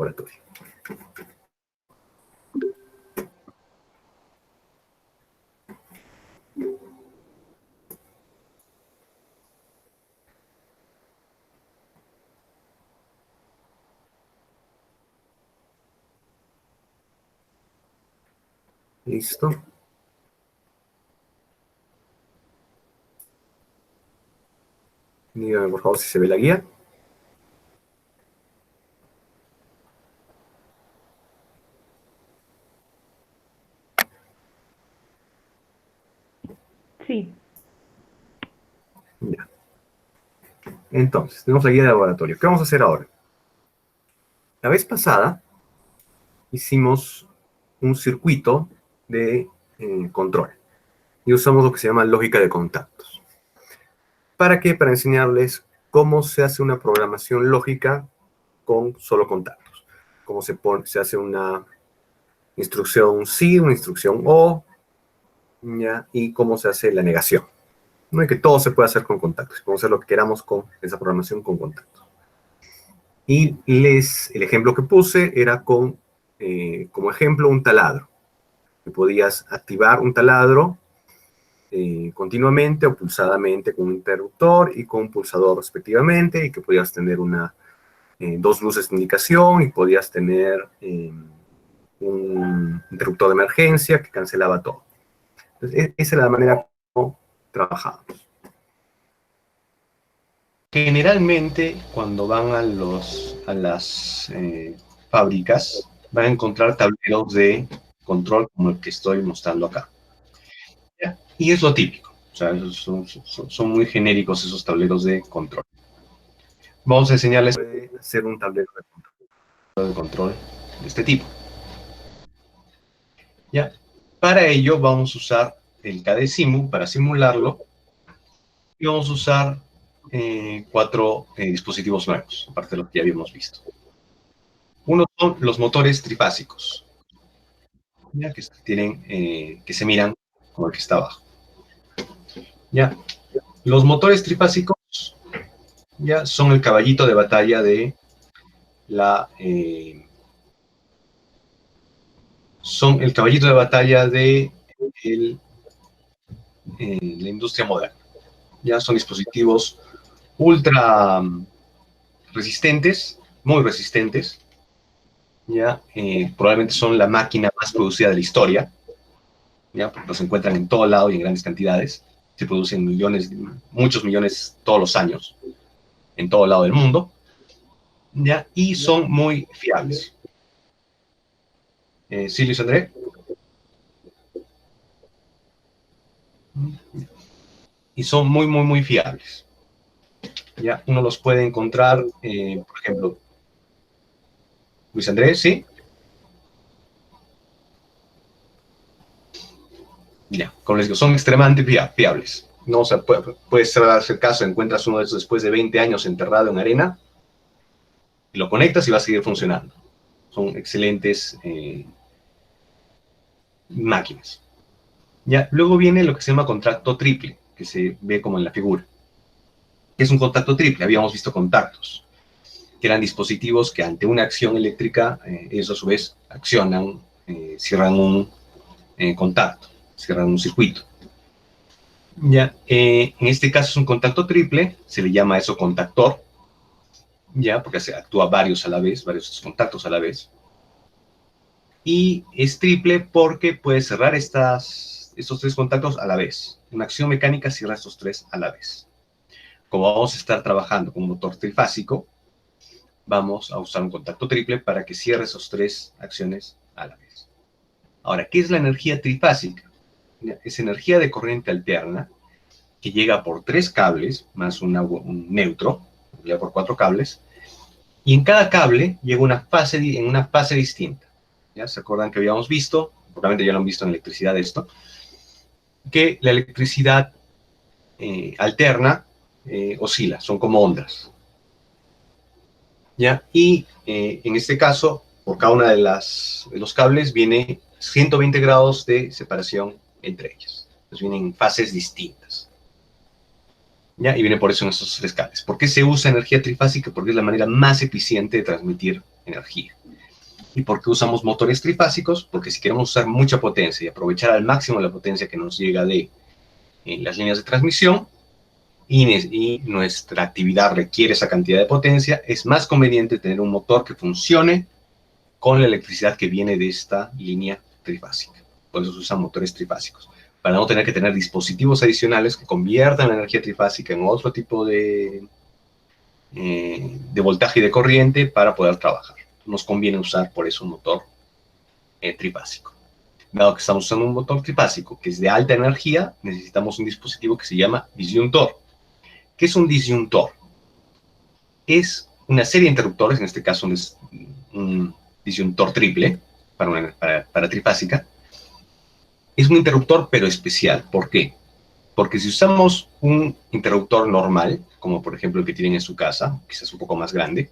laboratorio. Listo. Dígame, por favor, si se ve la guía. Sí. Ya. Entonces, tenemos la guía de laboratorio. ¿Qué vamos a hacer ahora? La vez pasada hicimos un circuito de control y usamos lo que se llama lógica de contactos. ¿Para qué? Para enseñarles cómo se hace una programación lógica con solo contactos. Cómo se hace una instrucción sí, una instrucción o, ¿ya? Y cómo se hace la negación. No es que todo se puede hacer con contactos. Podemos hacer lo que queramos con esa programación con contactos. Y el ejemplo que puse era con, como ejemplo, un taladro. Que podías activar un taladro continuamente o pulsadamente con un interruptor y con un pulsador respectivamente, y que podías tener dos luces de indicación y podías tener un interruptor de emergencia que cancelaba todo. Entonces, esa es la manera como trabajamos. Generalmente, cuando van a las fábricas, van a encontrar tableros de control como el que estoy mostrando acá. ¿Ya? Y es lo típico. O sea, son muy genéricos esos tableros de control. Vamos a enseñarles a hacer un tablero de control de este tipo. ¿Ya? Para ello vamos a usar el KDSimu para simularlo y vamos a usar 4 dispositivos nuevos, aparte de lo que ya habíamos visto. Uno son los motores trifásicos, ¿ya? Que se miran como el que está abajo. ¿Ya? Los motores trifásicos ya son el caballito de batalla de la la industria moderna. Ya son dispositivos ultra resistentes, muy resistentes. Ya probablemente son la máquina más producida de la historia. Ya, porque los encuentran en todo lado y en grandes cantidades. Se producen muchos millones todos los años en todo lado del mundo. ¿Ya? Y son muy fiables. ¿Sí, Luis André? Y son muy, muy, muy fiables. ¿Ya? Uno los puede encontrar, por ejemplo, Luis Andrés, ¿sí? Ya, como les digo, son extremadamente fiables. No, o sea, puede ser el caso, encuentras uno de esos después de 20 años enterrado en arena, y lo conectas y va a seguir funcionando. Son excelentes máquinas. Ya, luego viene lo que se llama contacto triple, que se ve como en la figura. ¿Qué es un contacto triple? Habíamos visto contactos, que eran dispositivos que ante una acción eléctrica, ellos a su vez accionan, cierran un contacto, cierran un circuito. Ya, en este caso es un contacto triple, se le llama eso contactor, ya, porque se actúa varios a la vez, varios contactos a la vez. Y es triple porque puede cerrar estos 3 contactos a la vez. Una acción mecánica cierra estos 3 a la vez. Como vamos a estar trabajando con un motor trifásico, vamos a usar un contacto triple para que cierre esas 3 acciones a la vez. Ahora, ¿qué es la energía trifásica? Es energía de corriente alterna que llega por 3 cables, más un neutro, llega por 4 cables, y en cada cable llega en una fase distinta. ¿Ya? ¿Se acuerdan que habíamos visto? Probablemente ya lo han visto en electricidad esto, que la electricidad alterna oscila, son como ondas. ¿Ya? Y en este caso, por cada una de los cables viene 120 grados de separación entre ellas. Entonces vienen en fases distintas. ¿Ya? Y viene por eso en estos 3 cables. ¿Por qué se usa energía trifásica? Porque es la manera más eficiente de transmitir energía. ¿Y por qué usamos motores trifásicos? Porque si queremos usar mucha potencia y aprovechar al máximo la potencia que nos llega de las líneas de transmisión, y nuestra actividad requiere esa cantidad de potencia, es más conveniente tener un motor que funcione con la electricidad que viene de esta línea trifásica. Por eso se usan motores trifásicos, para no tener que tener dispositivos adicionales que conviertan la energía trifásica en otro tipo de voltaje y de corriente para poder trabajar. Nos conviene usar por eso un motor trifásico. Dado que estamos usando un motor trifásico que es de alta energía, necesitamos un dispositivo que se llama disyuntor. ¿Qué es un disyuntor? Es una serie de interruptores, en este caso es un disyuntor triple para trifásica. Es un interruptor pero especial. ¿Por qué? Porque si usamos un interruptor normal, como por ejemplo el que tienen en su casa, quizás un poco más grande,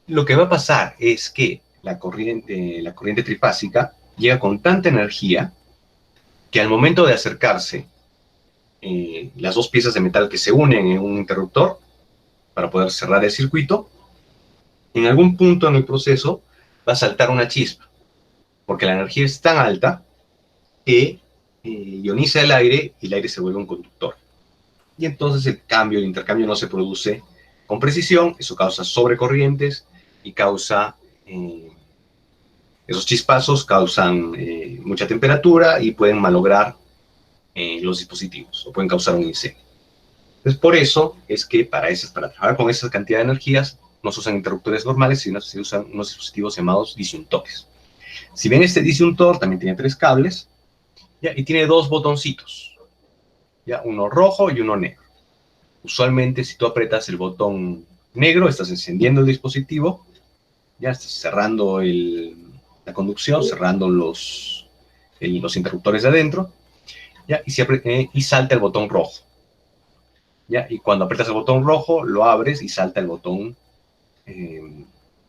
lo que va a pasar es que la corriente trifásica llega con tanta energía que al momento de acercarse las dos piezas de metal que se unen en un interruptor para poder cerrar el circuito, en algún punto en el proceso va a saltar una chispa, porque la energía es tan alta que ioniza el aire y el aire se vuelve un conductor. Y entonces el intercambio no se produce con precisión, eso causa sobrecorrientes y causa, esos chispazos causan mucha temperatura y pueden malograr los dispositivos o pueden causar un incendio. Entonces, por eso es que para trabajar con esa cantidad de energías no se usan interruptores normales, sino se usan unos dispositivos llamados disyuntores. Si bien este disyuntor también tiene 3 cables, ¿ya? Y tiene 2 botoncitos, ¿ya? Uno rojo y uno negro. Usualmente, si tú aprietas el botón negro, estás encendiendo el dispositivo, ya estás cerrando la conducción, cerrando los interruptores de adentro, ¿ya? Y salta el botón rojo, ¿ya? Y cuando aprietas el botón rojo, lo abres y salta el botón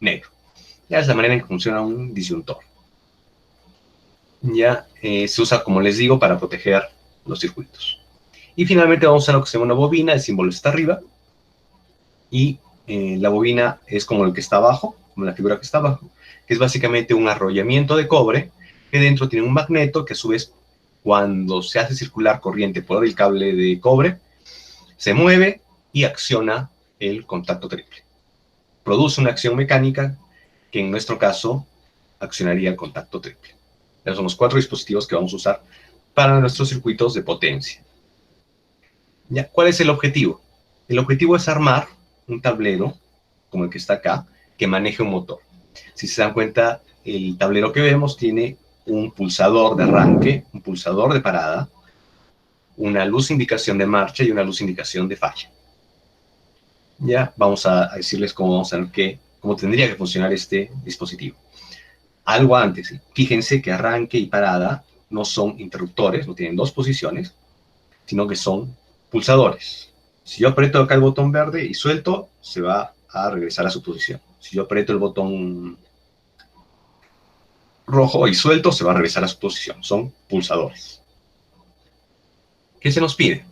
negro. Ya es la manera en que funciona un disyuntor. Ya se usa, como les digo, para proteger los circuitos. Y finalmente vamos a lo que se llama una bobina, el símbolo está arriba, y la bobina es como el que está abajo, como la figura que está abajo, que es básicamente un arrollamiento de cobre, que dentro tiene un magneto que a su vez, cuando se hace circular corriente por el cable de cobre, se mueve y acciona el contacto triple. Produce una acción mecánica que en nuestro caso accionaría el contacto triple. Esos son los 4 dispositivos que vamos a usar para nuestros circuitos de potencia. ¿Ya? ¿Cuál es el objetivo? El objetivo es armar un tablero, como el que está acá, que maneje un motor. Si se dan cuenta, el tablero que vemos tiene un pulsador de arranque, un pulsador de parada, una luz de indicación de marcha y una luz de indicación de falla. Ya vamos a decirles cómo tendría que funcionar este dispositivo. Algo antes, fíjense que arranque y parada no son interruptores, no tienen 2 posiciones, sino que son pulsadores. Si yo aprieto acá el botón verde y suelto, se va a regresar a su posición. Si yo aprieto el botón rojo y suelto, se va a regresar a su posición. Son pulsadores. ¿Qué se nos pide?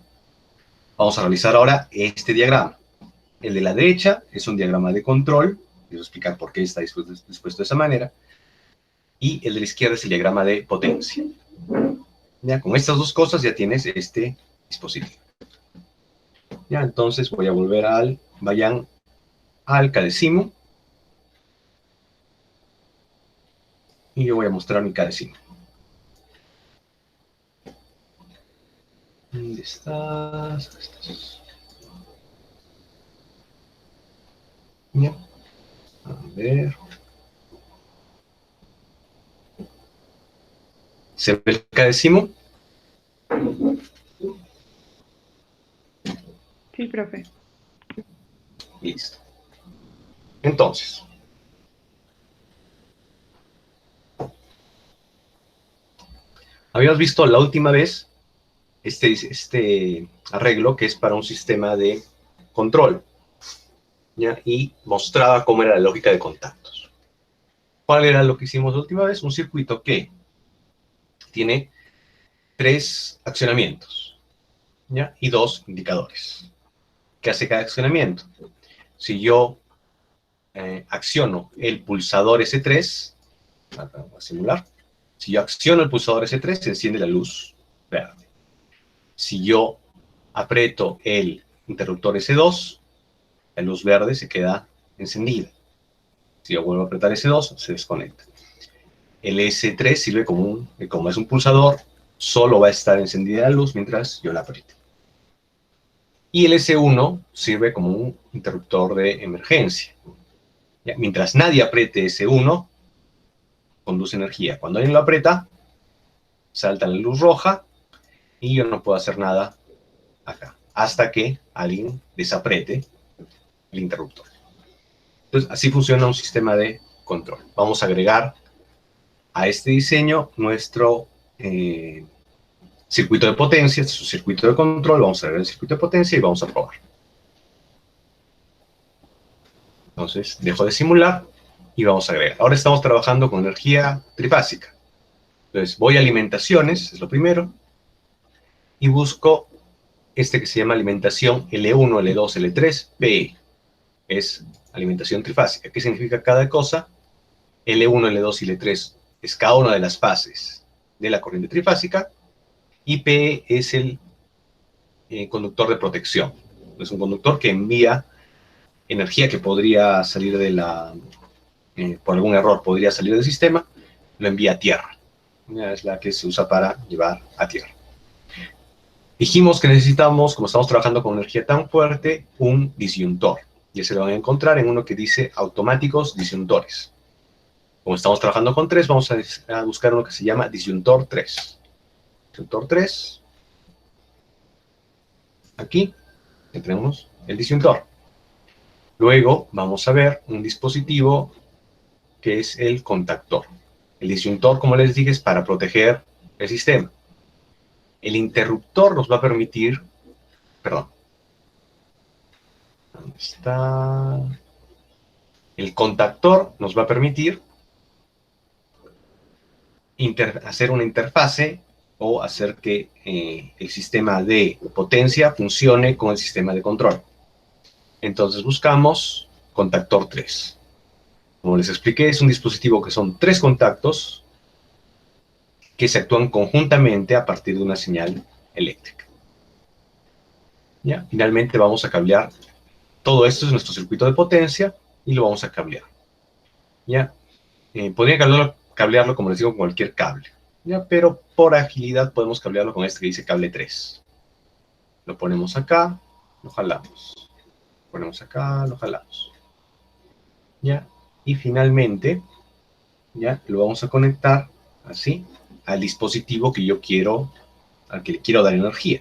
Vamos a realizar ahora este diagrama. El de la derecha es un diagrama de control. Les voy a explicar por qué está dispuesto de esa manera. Y el de la izquierda es el diagrama de potencia. Ya, con estas 2 cosas ya tienes este dispositivo. Ya, entonces voy a volver vayan al cadecimo. Y yo voy a mostrar mi cadecimo. ¿Dónde estás? Ahí estás. Ya. A ver. ¿Se ve el cadecimo? Sí, profe. Listo. Entonces, habíamos visto la última vez este arreglo que es para un sistema de control, ¿ya? Y mostraba cómo era la lógica de contactos. ¿Cuál era lo que hicimos la última vez? Un circuito que tiene 3 accionamientos, ¿ya? Y 2 indicadores. ¿Qué hace cada accionamiento? Si yo acciono el pulsador S3, acá voy a simular. Si yo acciono el pulsador S3, se enciende la luz verde. Si yo aprieto el interruptor S2, la luz verde se queda encendida. Si yo vuelvo a apretar S2, se desconecta. El S3 sirve como es un pulsador, solo va a estar encendida la luz mientras yo la apriete. Y el S1 sirve como un interruptor de emergencia. ¿Ya? Mientras nadie apriete S1, conduce energía. Cuando alguien lo aprieta, salta la luz roja y yo no puedo hacer nada acá, hasta que alguien desapriete el interruptor. Entonces, así funciona un sistema de control. Vamos a agregar a este diseño nuestro circuito de potencia. Este es un circuito de control. Vamos a agregar el circuito de potencia y vamos a probar. Entonces, dejo de simular y vamos a agregar. Ahora estamos trabajando con energía trifásica. Entonces, voy a alimentaciones, es lo primero, y busco este que se llama alimentación L1, L2, L3, PE. Es alimentación trifásica. ¿Qué significa cada cosa? L1, L2 y L3 es cada una de las fases de la corriente trifásica, y PE es el conductor de protección. Es un conductor que envía energía que podría salir de por algún error, podría salir del sistema, lo envía a tierra. Es la que se usa para llevar a tierra. Dijimos que necesitamos, como estamos trabajando con energía tan fuerte, un disyuntor. Y ese lo van a encontrar en uno que dice automáticos disyuntores. Como estamos trabajando con 3, vamos a buscar uno que se llama disyuntor 3. Disyuntor 3. Aquí tenemos el disyuntor. Luego vamos a ver un dispositivo que es el contactor. El disyuntor, como les dije, es para proteger el sistema. El interruptor nos va a permitir, perdón, ¿dónde está? El contactor nos va a permitir hacer una interfase o hacer que el sistema de potencia funcione con el sistema de control. Entonces buscamos contactor 3. Como les expliqué, es un dispositivo que son 3 contactos que se actúan conjuntamente a partir de una señal eléctrica. ¿Ya? Finalmente vamos a cablear. Todo esto es nuestro circuito de potencia y lo vamos a cablear. ¿Ya? Podría cablearlo, como les digo, con cualquier cable. ¿Ya? Pero por agilidad podemos cablearlo con este que dice cable 3. Lo ponemos acá, lo jalamos. Lo ponemos acá, lo jalamos. ¿Ya? Y finalmente, ¿ya? Lo vamos a conectar así al dispositivo que yo quiero, al que le quiero dar energía,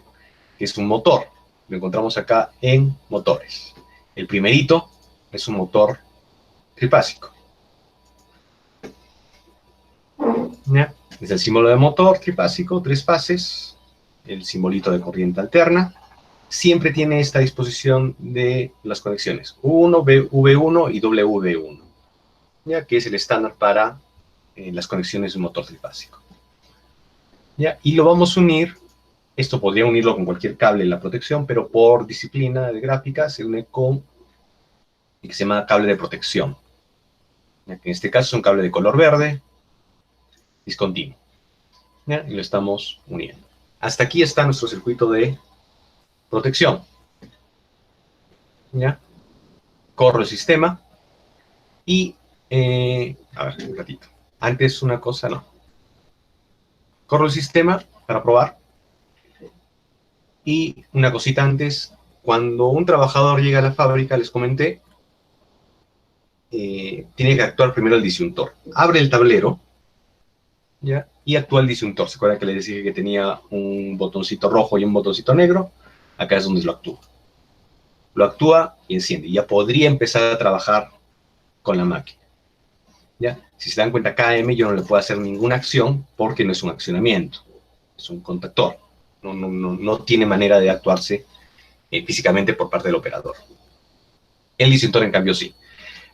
que es un motor. Lo encontramos acá en motores. El primerito es un motor trifásico. ¿Ya? Es el símbolo de motor trifásico, 3 fases, el simbolito de corriente alterna. Siempre tiene esta disposición de las conexiones U1, V1 y WV1, ¿ya? Que es el estándar para las conexiones de un motor trifásico. ¿Ya? Y lo vamos a unir, esto podría unirlo con cualquier cable en la protección, pero por disciplina de gráfica se une con el que se llama cable de protección. ¿Ya? Que en este caso es un cable de color verde, discontinuo. ¿Ya? Y lo estamos uniendo. Hasta aquí está nuestro circuito de protección. ¿Ya? Corro el sistema y, a ver, un ratito. Antes una cosa, no. Corro el sistema para probar. Y una cosita antes, cuando un trabajador llega a la fábrica, les comenté, tiene que actuar primero el disyuntor. Abre el tablero, ¿ya? Y actúa el disyuntor. ¿Se acuerdan que les dije que tenía un botoncito rojo y un botoncito negro? Acá es donde lo actúa. Lo actúa y enciende. Ya podría empezar a trabajar con la máquina. ¿Ya? Si se dan cuenta, KM yo no le puedo hacer ninguna acción porque no es un accionamiento. Es un contactor. No tiene manera de actuarse físicamente por parte del operador. El disyuntor, en cambio, sí.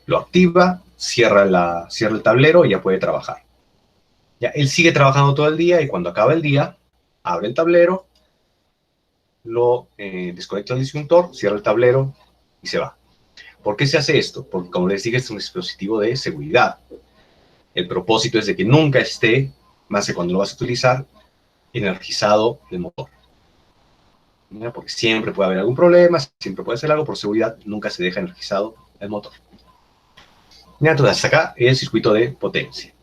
Lo activa, cierra el tablero y ya puede trabajar. Ya, él sigue trabajando todo el día y cuando acaba el día, abre el tablero, lo desconecta el disyuntor, cierra el tablero y se va. ¿Por qué se hace esto? Porque, como les dije, es un dispositivo de seguridad. El propósito es de que nunca esté, más que cuando lo vas a utilizar, energizado el motor. ¿Ya? Porque siempre puede haber algún problema, siempre puede ser algo, por seguridad nunca se deja energizado el motor. ¿Ya? Entonces, hasta acá el circuito de potencia.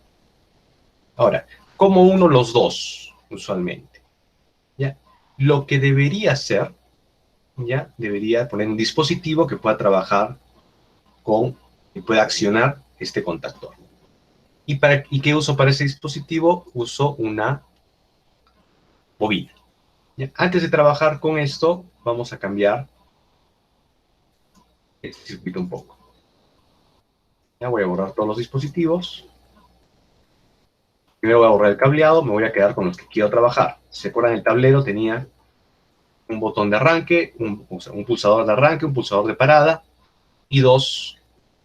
Ahora, ¿cómo uno los dos, usualmente? ¿Ya? Lo que debería hacer, ¿ya? Debería poner un dispositivo que pueda trabajar con, que pueda accionar este contactor. ¿Y qué uso para ese dispositivo? Uso una bobina. ¿Ya? Antes de trabajar con esto, vamos a cambiar el circuito un poco. Ya voy a borrar todos los dispositivos. Primero voy a borrar el cableado, me voy a quedar con los que quiero trabajar. ¿Se acuerdan? El tablero tenía un botón de arranque, o sea, un pulsador de arranque, un pulsador de parada y dos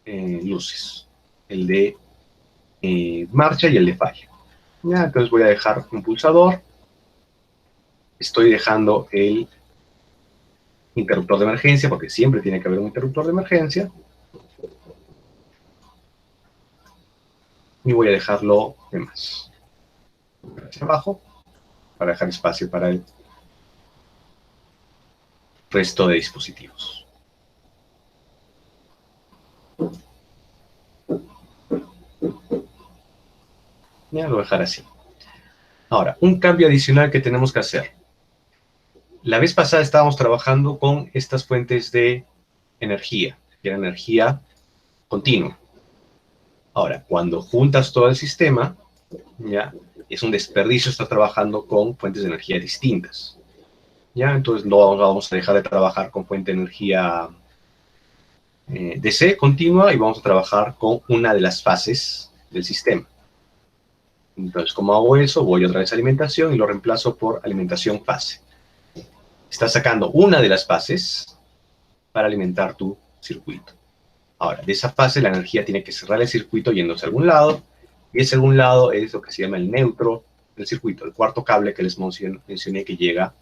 luces. El de marcha y el de falla. Ya, entonces voy a dejar un pulsador. Estoy dejando el interruptor de emergencia, porque siempre tiene que haber un interruptor de emergencia. Y voy a dejarlo de más. Hacia abajo, para dejar espacio para el resto de dispositivos. Ya lo voy a dejar así. Ahora, un cambio adicional que tenemos que hacer. La vez pasada estábamos trabajando con estas fuentes de energía, que era energía continua. Ahora, cuando juntas todo el sistema, ya es un desperdicio estar trabajando con fuentes de energía distintas. ¿Ya? Entonces no vamos a dejar de trabajar con fuente de energía DC continua y vamos a trabajar con una de las fases del sistema. Entonces, ¿cómo hago eso? Voy otra vez a alimentación y lo reemplazo por alimentación fase. Estás sacando una de las fases para alimentar tu circuito. Ahora, de esa fase la energía tiene que cerrar el circuito yéndose a algún lado, y ese algún lado es lo que se llama el neutro del circuito, el cuarto cable que les mencioné que llega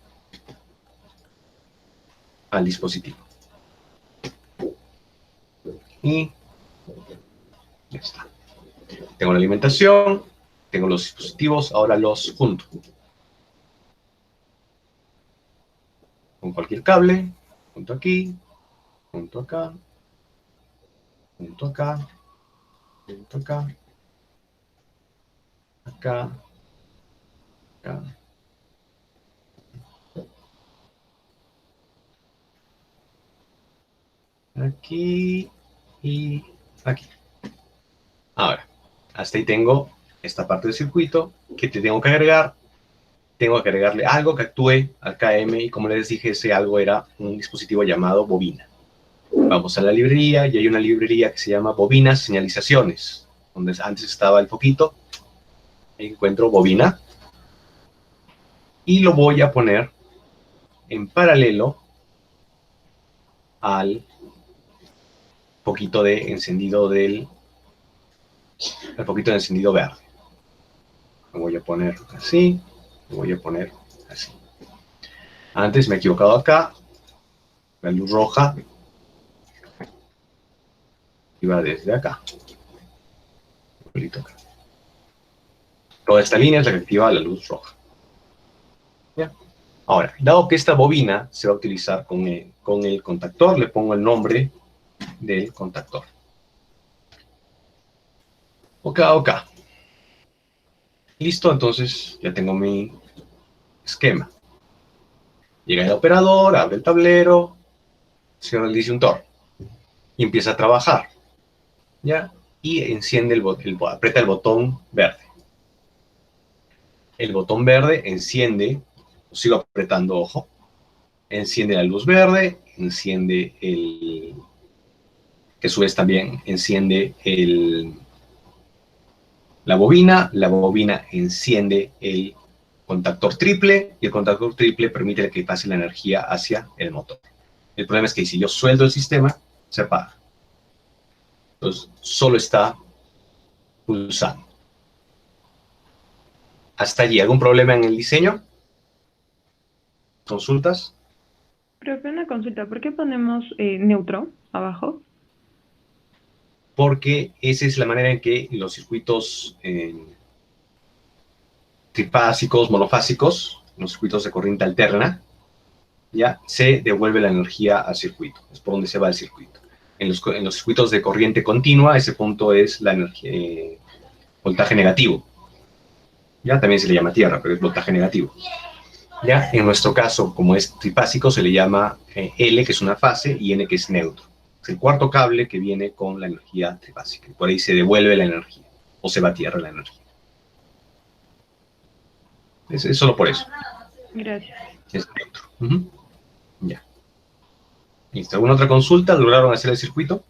al dispositivo. Y ya está. Tengo la alimentación, tengo los dispositivos, ahora los junto. Con cualquier cable, junto aquí, junto acá, junto acá, junto acá, acá, acá. Aquí y aquí. Ahora, hasta ahí tengo esta parte del circuito. ¿Qué te tengo que agregar? Tengo que agregarle algo que actúe al KM y como les dije, ese algo era un dispositivo llamado bobina. Vamos a la librería y hay una librería que se llama bobinas señalizaciones, donde antes estaba el foquito. Encuentro bobina y lo voy a poner en paralelo al foquito de encendido al foquito de encendido verde. Lo voy a poner así, lo voy a poner así. Antes me he equivocado acá, la luz roja iba desde acá. Acá. Toda esta línea es la que activa la luz roja. ¿Ya? Ahora, dado que esta bobina se va a utilizar con el contactor, le pongo el nombre del contactor. OK. Listo, entonces ya tengo mi esquema. Llega el operador, abre el tablero, cierra el disyuntor y empieza a trabajar. ¿Ya? Y enciende aprieta el botón verde. El botón verde enciende, sigo apretando, ojo, enciende la luz verde, enciende que a su vez también enciende la bobina enciende el contactor triple y el contactor triple permite que pase la energía hacia el motor. El problema es que si yo suelto el sistema, se apaga. Entonces, solo está pulsando. Hasta allí, ¿algún problema en el diseño? ¿Consultas? Profe, una consulta, ¿por qué ponemos neutro abajo? porque esa es la manera en que los circuitos trifásicos, monofásicos, los circuitos de corriente alterna, ya se devuelve la energía al circuito, es por donde se va el circuito. En los circuitos de corriente continua, ese punto es la energía, voltaje negativo. Ya también se le llama tierra, pero es voltaje negativo. Ya en nuestro caso, como es trifásico, se le llama L, que es una fase, y N, que es neutro. Es el cuarto cable que viene con la energía trifásica. Y por ahí se devuelve la energía, o se va a tierra la energía. Es solo por eso. Gracias. Es neutro. Ya. ¿Listo? ¿Alguna otra consulta? ¿Lograron hacer el circuito?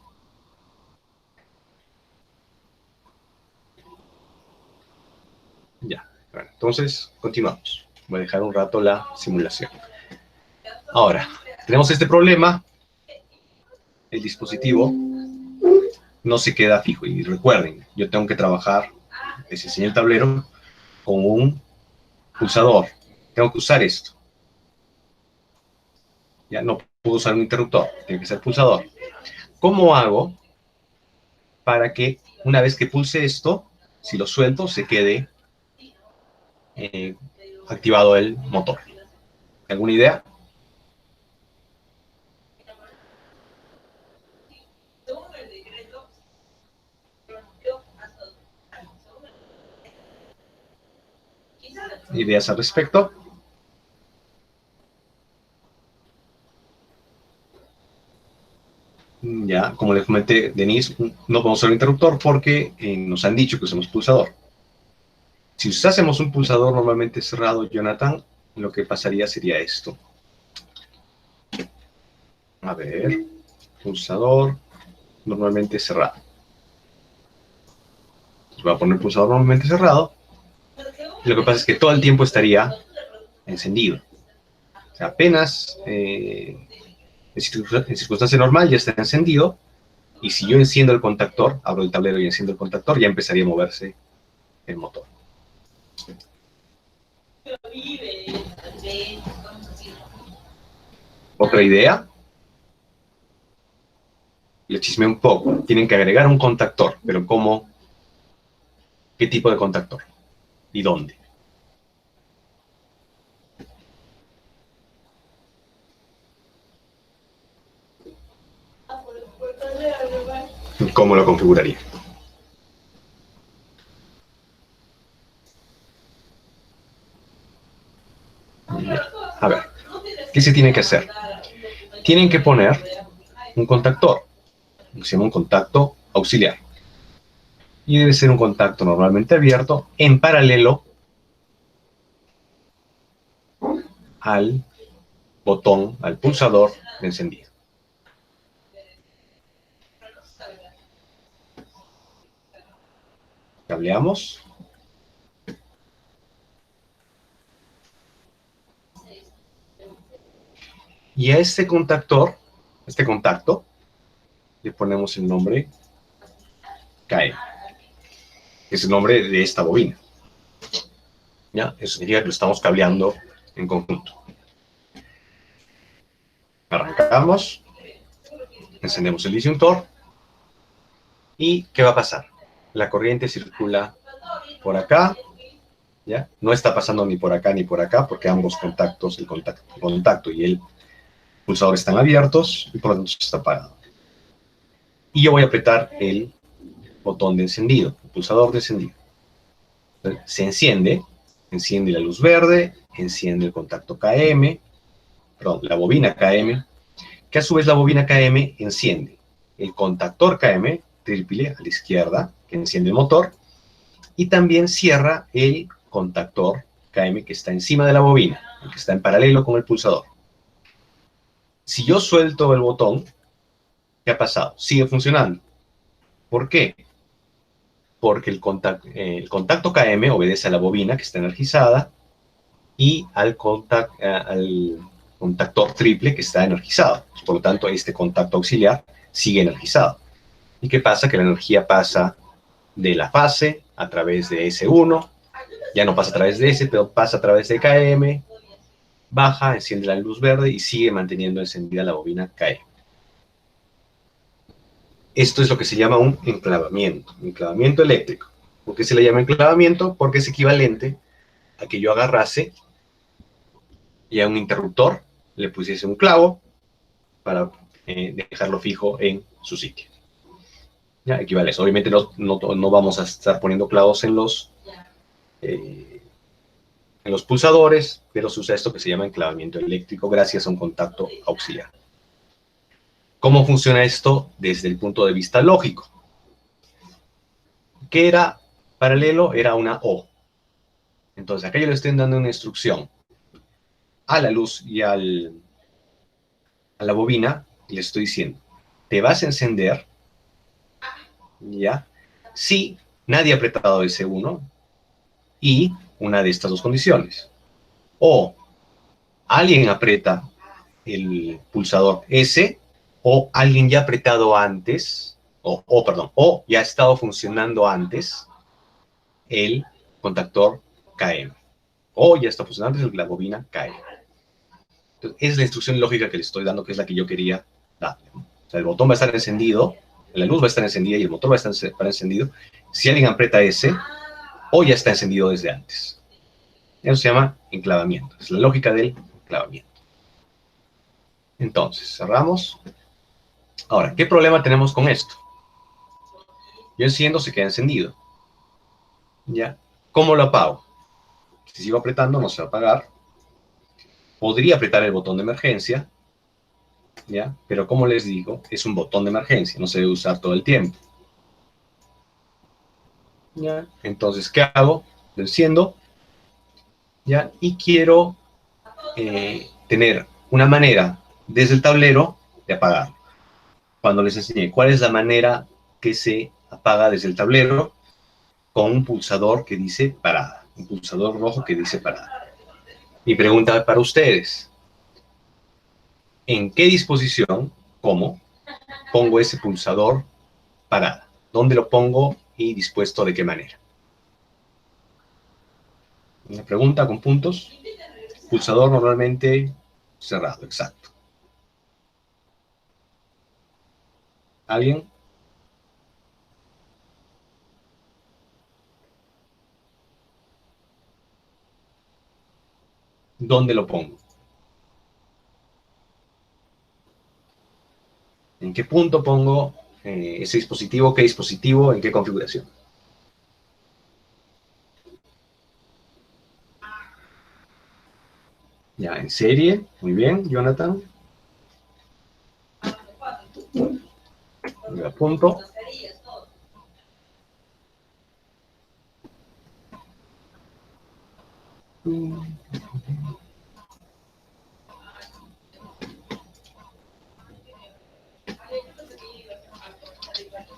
Ya. Bueno, entonces, continuamos. Voy a dejar un rato la simulación. Ahora, tenemos este problema. El dispositivo no se queda fijo. Y recuerden, yo tengo que trabajar, les enseñé el tablero, con un pulsador. Tengo que usar esto. Ya no puedo usar un interruptor, tiene que ser pulsador. ¿Cómo hago para que una vez que pulse esto, si lo suelto, se quede activado el motor? ¿Alguna idea? ¿Ideas al respecto? Ya, como les comenté, Denise, no podemos usar un interruptor porque nos han dicho que usemos pulsador. Si usásemos un pulsador normalmente cerrado, Jonathan, lo que pasaría sería esto. A ver, pulsador normalmente cerrado. Voy a poner el pulsador normalmente cerrado. Y lo que pasa es que todo el tiempo estaría encendido. O sea, apenas en circunstancia normal ya está encendido. Y si yo enciendo el contactor, abro el tablero y enciendo el contactor, ya empezaría a moverse el motor. ¿Otra idea? Le chismeé un poco. Tienen que agregar un contactor, pero ¿cómo? ¿Qué tipo de contactor? ¿Y dónde? ¿Cómo lo configuraría? A ver, ¿qué se tiene que hacer? Tienen que poner un contactor, que se llama un contacto auxiliar. Y debe ser un contacto normalmente abierto en paralelo al botón, al pulsador de encendido. Cableamos. Y a este contactor, este contacto, le ponemos el nombre KM, que es el nombre de esta bobina. ¿Ya? Eso significa que lo estamos cableando en conjunto. Arrancamos, encendemos el disyuntor, ¿y qué va a pasar? La corriente circula por acá, ¿ya? No está pasando ni por acá ni por acá, porque ambos contactos, el contacto y el pulsador están abiertos, y por lo tanto está apagado. Y yo voy a apretar el botón de encendido, el pulsador de encendido. Entonces, se enciende la luz verde, enciende el contacto KM, perdón, la bobina KM, que a su vez la bobina KM enciende el contactor KM, triple a la izquierda, que enciende el motor, y también cierra el contactor KM que está encima de la bobina, el que está en paralelo con el pulsador. Si yo suelto el botón, ¿qué ha pasado? Sigue funcionando. ¿Por qué? Porque el contacto KM obedece a la bobina que está energizada y al contactor triple que está energizado. Por lo tanto, este contacto auxiliar sigue energizado. ¿Y qué pasa? Que la energía pasa de la fase a través de S1, ya no pasa a través de S, pero pasa a través de KM, baja, enciende la luz verde y sigue manteniendo encendida la bobina KM. Esto es lo que se llama un enclavamiento eléctrico. ¿Por qué se le llama enclavamiento? Porque es equivalente a que yo agarrase y a un interruptor le pusiese un clavo para dejarlo fijo en su sitio. ¿Ya? Equivale a eso. Obviamente no vamos a estar poniendo clavos en los pulsadores, pero se usa esto que se llama enclavamiento eléctrico gracias a un contacto auxiliar. ¿Cómo funciona esto desde el punto de vista lógico? ¿Qué era paralelo? Era una O. Entonces, acá yo le estoy dando una instrucción a la luz y a la bobina, y le estoy diciendo, te vas a encender, ¿ya? Si nadie ha apretado S1 y una de estas dos condiciones. O alguien aprieta el pulsador S, o alguien ya ha apretado antes, o ya ha estado funcionando antes el contactor KM. O ya está funcionando antes la bobina KM. Entonces, es la instrucción lógica que le estoy dando, que es la que yo quería darle. O sea, el botón va a estar encendido, la luz va a estar encendida y el motor va a estar encendido. Si alguien aprieta S, o ya está encendido desde antes. Eso se llama enclavamiento. Es la lógica del enclavamiento. Entonces, cerramos. Ahora, ¿qué problema tenemos con esto? Yo enciendo, se queda encendido. ¿Ya? ¿Cómo lo apago? Si sigo apretando, no se va a apagar. Podría apretar el botón de emergencia, ¿ya? Pero como les digo, es un botón de emergencia, no se debe usar todo el tiempo. ¿Ya? Entonces, ¿qué hago? Lo enciendo, ¿ya? Y quiero tener una manera desde el tablero de apagarlo. Cuando les enseñé cuál es la manera que se apaga desde el tablero, con un pulsador que dice parada, un pulsador rojo que dice parada. Mi pregunta para ustedes, ¿en qué disposición, cómo, pongo ese pulsador parada? ¿Dónde lo pongo y dispuesto de qué manera? Una pregunta con puntos. Pulsador normalmente cerrado, exacto. ¿Alguien? ¿Dónde lo pongo? ¿En qué punto pongo ese dispositivo? ¿Qué dispositivo? ¿En qué configuración? Ya, en serie. Muy bien, Jonathan. Me apunto.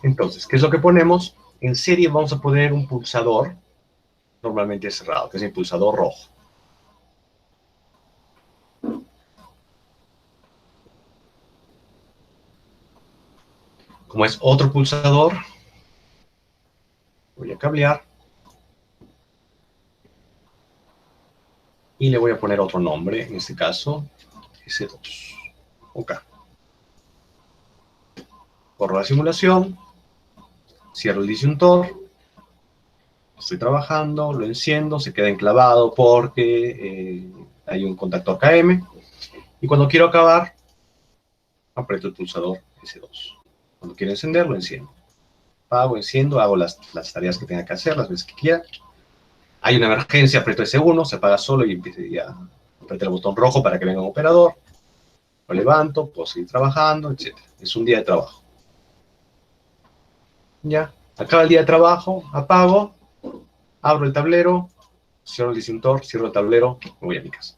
Entonces, ¿qué es lo que ponemos? En serie vamos a poner un pulsador, normalmente cerrado, que es el pulsador rojo. Como es otro pulsador, voy a cablear y le voy a poner otro nombre, en este caso, S2. Ok. Corro la simulación, cierro el disyuntor, estoy trabajando, lo enciendo, se queda enclavado porque hay un contactor KM, y cuando quiero acabar, aprieto el pulsador S2. Cuando quiero encender, lo enciendo. Apago, enciendo, hago las tareas que tenga que hacer, las veces que quiera. Hay una emergencia, aprieto S1, se apaga solo y empiezo ya. Aprieto el botón rojo para que venga un operador. Lo levanto, puedo seguir trabajando, etc. Es un día de trabajo. Ya, acaba el día de trabajo, apago, abro el tablero, cierro el disyuntor, cierro el tablero, me voy a mi casa.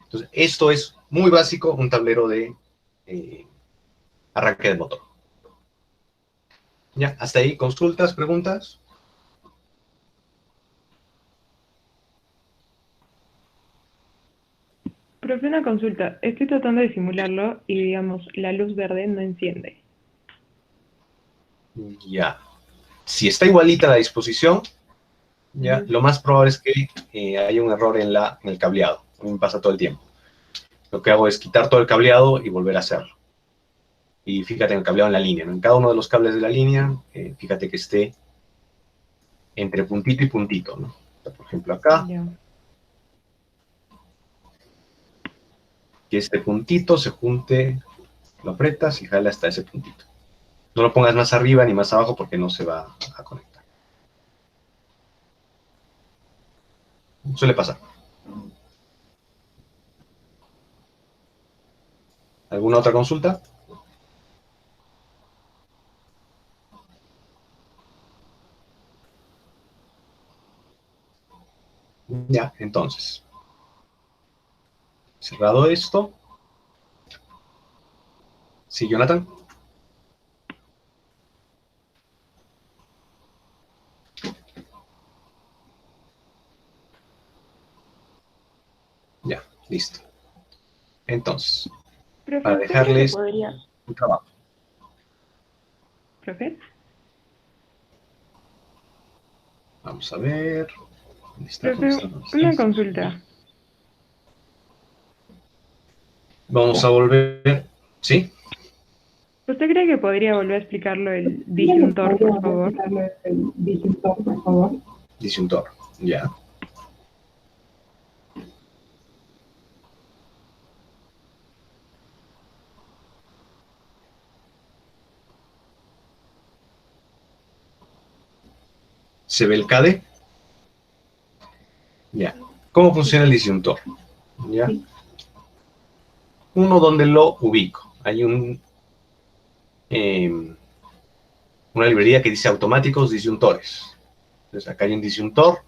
Entonces, esto es muy básico, un tablero de arranque del motor. Ya, hasta ahí, consultas, preguntas. Profe, una consulta. Estoy tratando de simularlo y, digamos, la luz verde no enciende. Ya. Si está igualita la disposición, ya, lo más probable es que haya un error en el cableado. A mí me pasa todo el tiempo. Lo que hago es quitar todo el cableado y volver a hacerlo. y fíjate en el cableado en la línea, ¿no? En cada uno de los cables de la línea, fíjate que esté entre puntito y puntito, ¿no? Por ejemplo, acá, Ya. que este puntito se junte, lo apretas y jala hasta ese puntito. No lo pongas más arriba ni más abajo porque no se va a conectar. Suele pasar. ¿Alguna otra consulta? Ya, entonces. Cerrado esto. Sí, Jonathan. Ya, listo. Entonces, Profe, para ¿usted cree que dejarles podría? un trabajo. ¿Profe? Vamos a ver. ¿Dónde está? ¿Dónde Profe, está? ¿Dónde una está? consulta. Vamos a volver. ¿Sí? ¿Usted cree que podría volver a explicarlo el disyuntor, por favor? Disyuntor. Ya. ¿Se ve el CADE? Ya. ¿Cómo funciona el disyuntor? Ya. Uno, donde lo ubico. Hay una librería que dice automáticos disyuntores. Entonces acá hay un disyuntor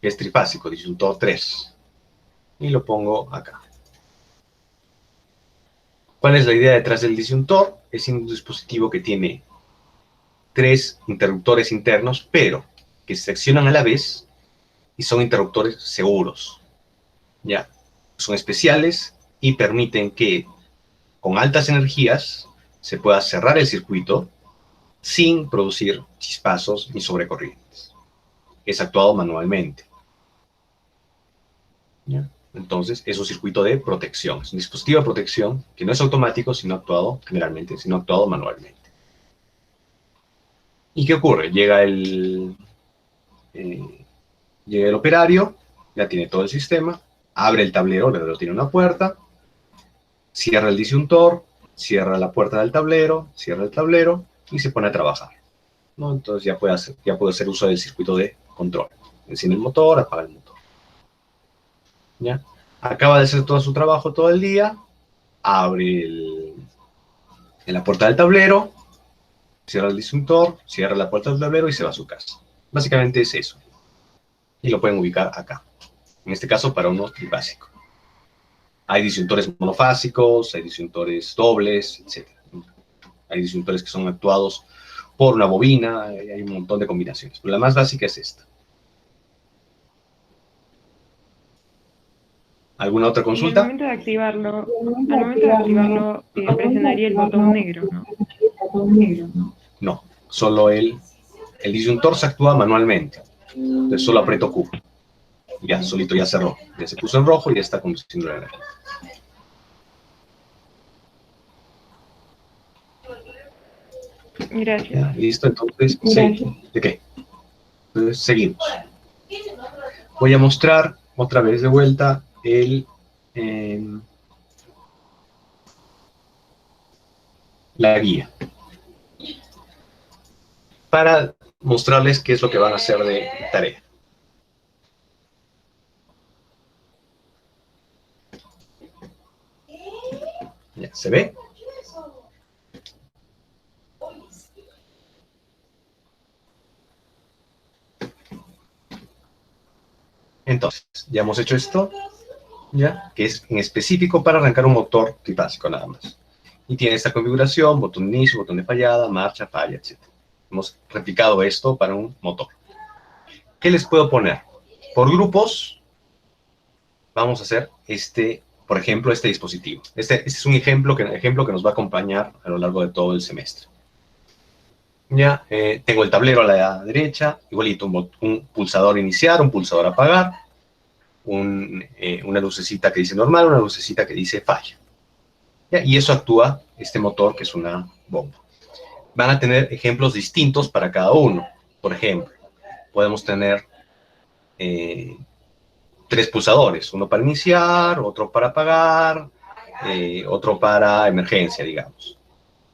que es trifásico, disyuntor 3. Y lo pongo acá. ¿Cuál es la idea detrás del disyuntor? Es un dispositivo que tiene 3 interruptores internos, pero que se accionan a la vez y son interruptores seguros. ¿Ya? Son especiales y permiten que con altas energías se pueda cerrar el circuito sin producir chispazos ni sobrecorrientes. Es actuado manualmente. ¿Ya? Entonces, es un circuito de protección. Es un dispositivo de protección que no es automático, sino actuado generalmente, sino actuado manualmente. ¿Y qué ocurre? Llega el operario, ya tiene todo el sistema, abre el tablero tiene una puerta, cierra el disyuntor, cierra la puerta del tablero, cierra el tablero y se pone a trabajar, ¿no? Entonces ya puede hacer uso del circuito de control. Enciende el motor, apaga el motor. ¿Ya? Acaba de hacer todo su trabajo todo el día, abre en la puerta del tablero, cierra el disyuntor, cierra la puerta del tablero y se va a su casa. Básicamente es eso. Y lo pueden ubicar acá. En este caso para uno trifásico. Hay disyuntores monofásicos, hay disyuntores dobles, etc. Hay disyuntores que son actuados por una bobina, hay un montón de combinaciones. Pero la más básica es esta. ¿Alguna otra Y consulta? al momento de activarlo, presionaría el botón negro, ¿no? No, solo el disyuntor se actúa manualmente. Entonces solo aprieto Q. Ya, solito ya cerró. Ya se puso en rojo y ya está conduciendo la energía. Gracias. ¿Ya? ¿Listo? Entonces, sí. ¿De qué? Entonces, seguimos. Voy a mostrar otra vez de vuelta la guía. Para mostrarles qué es lo que van a hacer de tarea. Ya, ¿se ve? Entonces, ya hemos hecho esto, ¿ya? Que es en específico para arrancar un motor trifásico nada más. Y tiene esta configuración, botón de inicio, botón de fallada, marcha, falla, etc. Hemos replicado esto para un motor. ¿Qué les puedo poner? Por grupos, vamos a hacer por ejemplo, este dispositivo. Este es un ejemplo que nos va a acompañar a lo largo de todo el semestre. Ya, tengo el tablero a la derecha, igualito, un pulsador iniciar, un pulsador apagar, una lucecita que dice normal, una lucecita que dice falla. ¿Ya? Y eso actúa este motor que es una bomba. Van a tener ejemplos distintos para cada uno. Por ejemplo, podemos tener 3 pulsadores, uno para iniciar, otro para apagar, otro para emergencia, digamos.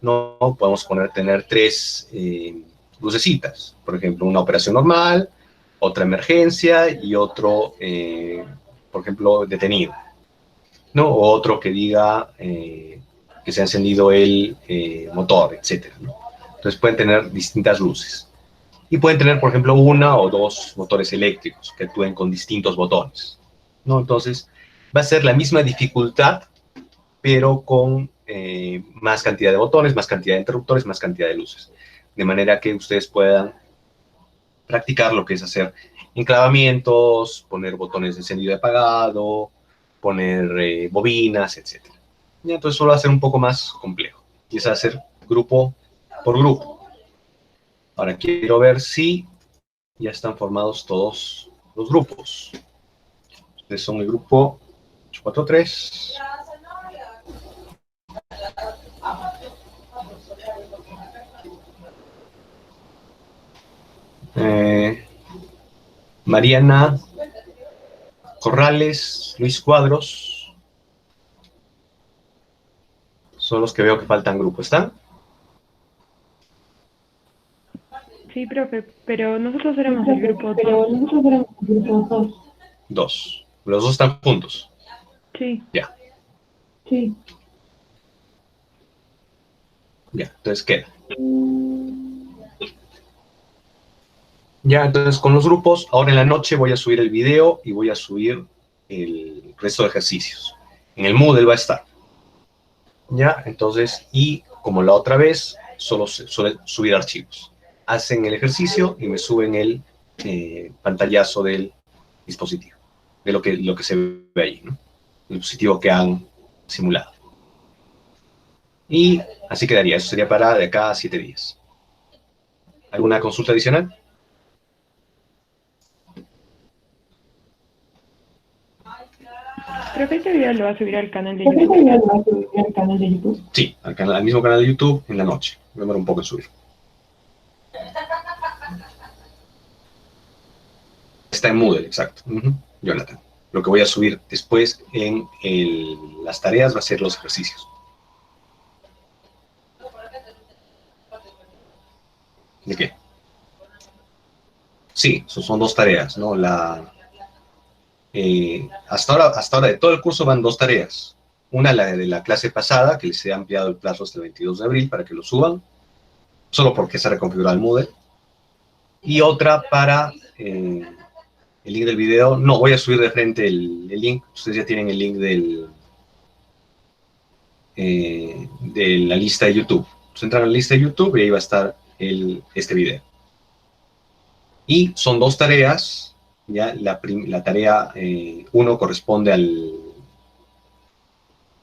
No podemos tener 3 lucecitas, por ejemplo, una operación normal, otra emergencia y otro, por ejemplo, detenido, ¿no? O otro que diga que se ha encendido el motor, etcétera, ¿no? Entonces pueden tener distintas luces. Y pueden tener, por ejemplo, 1 o 2 motores eléctricos que actúen con distintos botones, ¿no? Entonces, va a ser la misma dificultad, pero con más cantidad de botones, más cantidad de interruptores, más cantidad de luces. De manera que ustedes puedan practicar lo que es hacer enclavamientos, poner botones de encendido y apagado, poner bobinas, etc. Y entonces solo va a ser un poco más complejo. Y es hacer grupo por grupo. Ahora quiero ver si ya están formados todos los grupos. Ustedes son el grupo 843. Mariana Corrales, Luis Cuadros. Son los que veo que faltan grupo. ¿Están? Sí, profe, pero nosotros éramos el grupo 2. 2. Los 2 están juntos. Sí. Ya. Sí. Ya, entonces queda. Ya, entonces con los grupos, ahora en la noche voy a subir el video y voy a subir el resto de ejercicios. En el Moodle va a estar. Ya, entonces, y como la otra vez, solo suele subir archivos. Hacen el ejercicio y me suben el pantallazo del dispositivo, de lo que se ve ahí, ¿no? El dispositivo que han simulado. Y así quedaría. Eso sería para de acá a 7 días. ¿Alguna consulta adicional? Profe, este video lo va a subir al canal de ¿Este YouTube. video lo vas a subir al canal de YouTube? Sí, al mismo canal de YouTube en la noche. Me demora un poco en subir. Está en Moodle, exacto. Jonathan. Lo que voy a subir después en las tareas va a ser los ejercicios. ¿De qué? Sí, son 2 tareas, ¿no? Hasta ahora de todo el curso van 2 tareas. Una, la de la clase pasada, que les he ampliado el plazo hasta el 22 de abril para que lo suban, solo porque se ha reconfigurado el Moodle. Y otra para el link del video. No, voy a subir de frente el link. Ustedes ya tienen el link de la lista de YouTube. Entonces entran a la lista de YouTube y ahí va a estar este video. Y son 2 tareas. Ya la tarea 1 corresponde al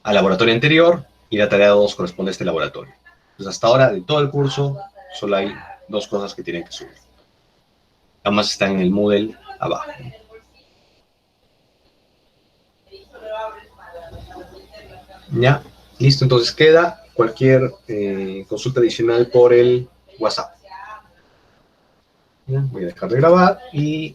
laboratorio anterior y la tarea 2 corresponde a este laboratorio. Entonces hasta ahora de todo el curso solo hay 2 cosas que tienen que subir. Ambas están en el Moodle abajo. Ya, listo, entonces queda cualquier consulta adicional por el WhatsApp. Ya, voy a dejar de grabar y